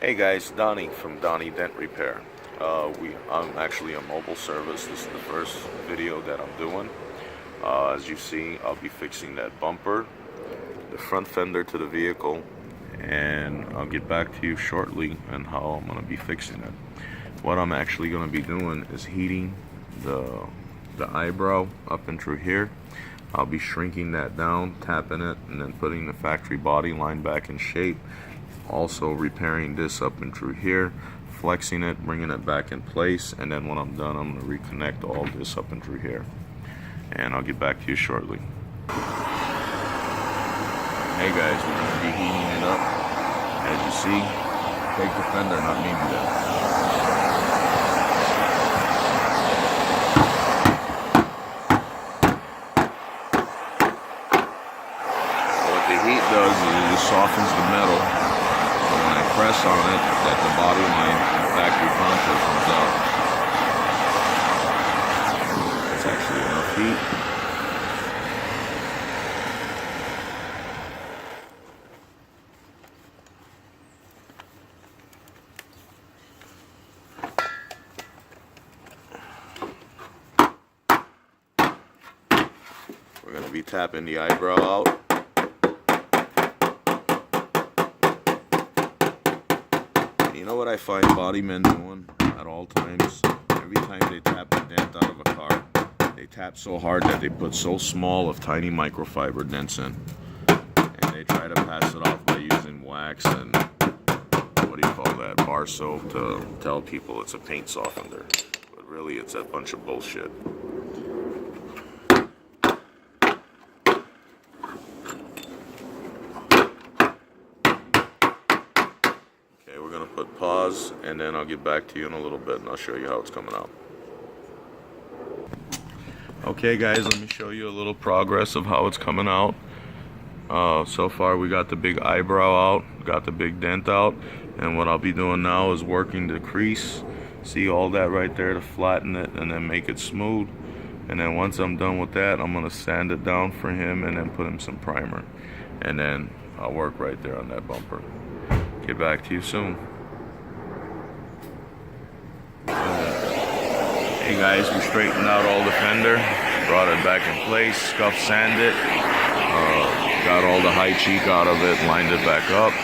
Hey guys, Donnie from Donnie Dent Repair. I'm actually a mobile service. This is the first video that I'm doing. As you see, I'll be fixing that bumper, the front fender to the vehicle, and I'll get back to you shortly on how I'm going to be fixing it. What I'm actually going to be doing is heating the eyebrow up and through here. I'll be shrinking that down, tapping it, and then putting the factory body line back in shape. Also repairing this up and through here, flexing it, bringing it back in place, and then when I'm done, I'm going to reconnect all this up and through here. And I'll get back to you shortly. Hey guys, we're going to be heating it up. As you see, take the fender, not me do that. Heat does is it just softens the metal, but when I press on it, that the body line and factory contour comes out. That's actually enough heat. We're going to be tapping the eyebrow out. You know what I find body men doing at all times? Every time they tap a dent out of a car, they tap so hard that they put so small of tiny microfiber dents in. And they try to pass it off by using wax and, what do you call that, bar soap to tell people it's a paint softener. But really it's a bunch of bullshit. We're going to put pause, and then I'll get back to you in a little bit and I'll show you how it's coming out. Okay guys, let me show you a little progress of how it's coming out. So far we got the big eyebrow out, got the big dent out, and what I'll be doing now is working the crease. See all that right there to flatten it and then make it smooth. And then once I'm done with that, I'm going to sand it down for him and then put him some primer. And then I'll work right there on that bumper. Get back to you soon. Hey guys, we straightened out all the fender, brought it back in place, scuff sanded, got all the high cheek out of it, lined it back up.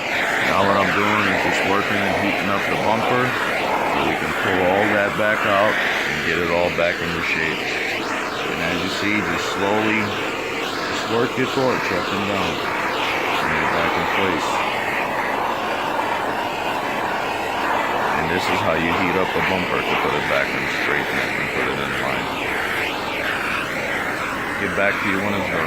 Now what I'm doing is just working and heating up the bumper so we can pull all that back out and get it all back into shape. And as you see, just slowly, just work your torch up and down, bring it back in place. This is how you heat up a bumper to put it back and straighten it and put it in line. Get back to you when it's done.